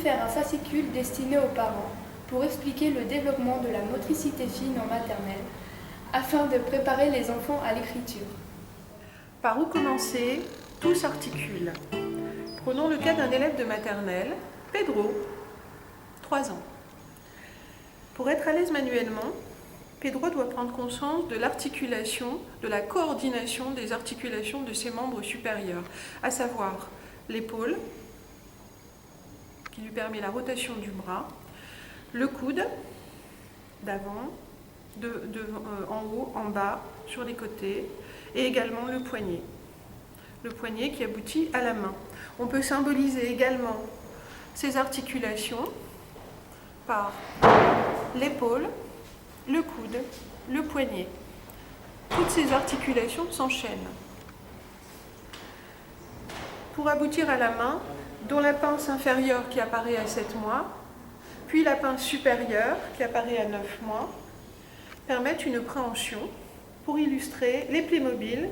faire un fascicule destiné aux parents pour expliquer le développement de la motricité fine en maternelle, afin de préparer les enfants à l'écriture. Par où commencer? Tout s'articule. Prenons le cas d'un élève de maternelle, Pedro, 3 ans. Pour être à l'aise manuellement, Pedro doit prendre conscience de l'articulation, de la coordination des articulations de ses membres supérieurs, à savoir l'épaule, qui lui permet la rotation du bras, le coude, d'avant, en haut, en bas, sur les côtés, et également le poignet. Le poignet qui aboutit à la main. On peut symboliser également ces articulations par l'épaule, le coude, le poignet. Toutes ces articulations s'enchaînent pour aboutir à la main, dont la pince inférieure qui apparaît à 7 mois, puis la pince supérieure qui apparaît à 9 mois, permettent une préhension pour illustrer les Playmobil,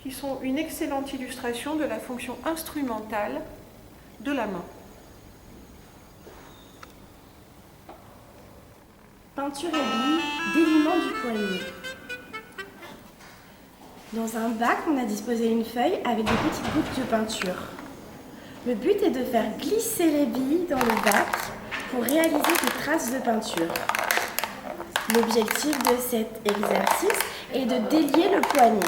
qui sont une excellente illustration de la fonction instrumentale de la main. Peinture et billes, déliement du poignet. Dans un bac, on a disposé une feuille avec des petites gouttes de peinture. Le but est de faire glisser les billes dans le bac pour réaliser des traces de peinture. L'objectif de cet exercice est de délier le poignet.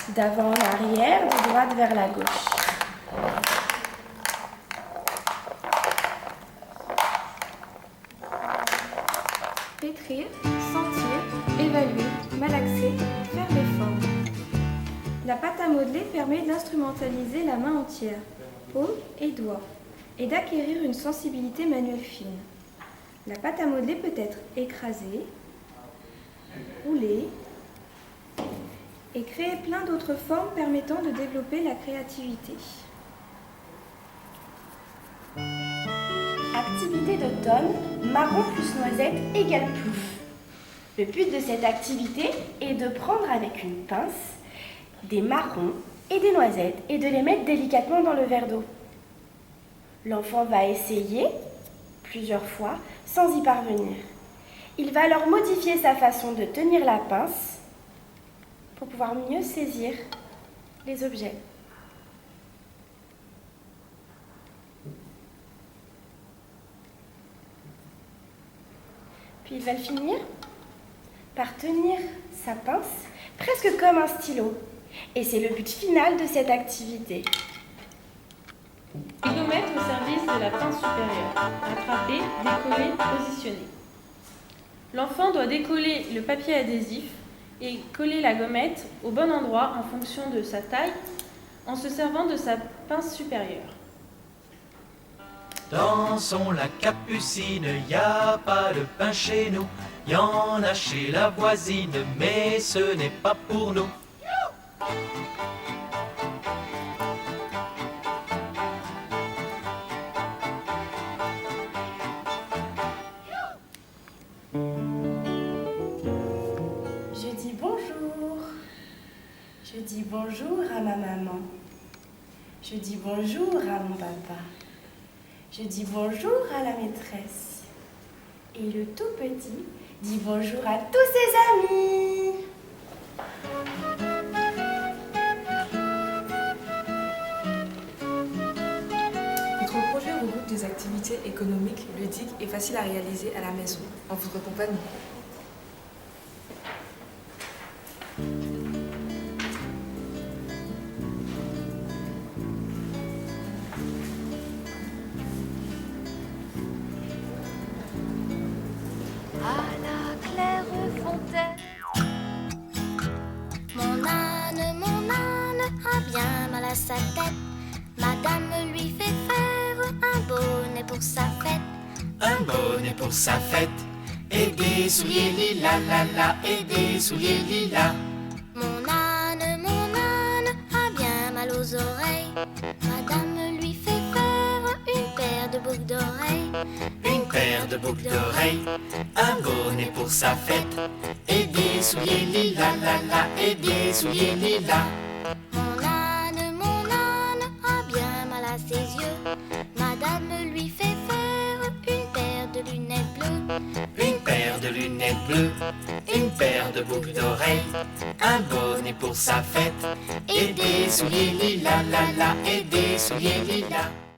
D'avant en arrière, de droite vers la gauche. Pétrir, sentir, évaluer, malaxer, faire des formes. La pâte à modeler permet d'instrumentaliser la main entière, paume et doigts, et d'acquérir une sensibilité manuelle fine. La pâte à modeler peut être écrasée, roulée, et créer plein d'autres formes permettant de développer la créativité. Activité d'automne, marron plus noisette égale plouf. Le but de cette activité est de prendre avec une pince des marrons et des noisettes et de les mettre délicatement dans le verre d'eau. L'enfant va essayer plusieurs fois sans y parvenir. Il va alors modifier sa façon de tenir la pince pour pouvoir mieux saisir les objets. Puis il va le finir par tenir sa pince presque comme un stylo. Et c'est le but final de cette activité. Et nous mettre au service de la pince supérieure. Attraper, décoller, positionner. L'enfant doit décoller le papier adhésif et coller la gommette au bon endroit en fonction de sa taille en se servant de sa pince supérieure. Dansons la capucine, y a pas de pain chez nous, y en a chez la voisine, mais ce n'est pas pour nous. Je dis bonjour. Je dis bonjour à ma maman. Je dis bonjour à mon papa. Je dis bonjour à la maîtresse. Et le tout petit dit bonjour à tous ses amis. Notre projet regroupe des activités économiques, ludiques et faciles à réaliser à la maison, en votre compagnie. À la claire fontaine, mon âne a bien mal à sa tête. Madame lui fait faire un bonnet pour sa fête. Un bonnet pour sa fête, et des souliers lilas, la la, et des souliers lilas. Mon âne a bien mal aux oreilles. Madame lui fait faire une paire de boucles d'oreilles. Une paire de boucles d'oreilles, un bonnet pour sa fête, et des souliers lilas, la la, et des souliers lilas. Mon âne a bien mal à ses yeux. une paire de lunettes bleues, une paire de boucles d'oreilles, un bonnet pour sa fête, et des souliers lilas, la la, et des souliers lilas.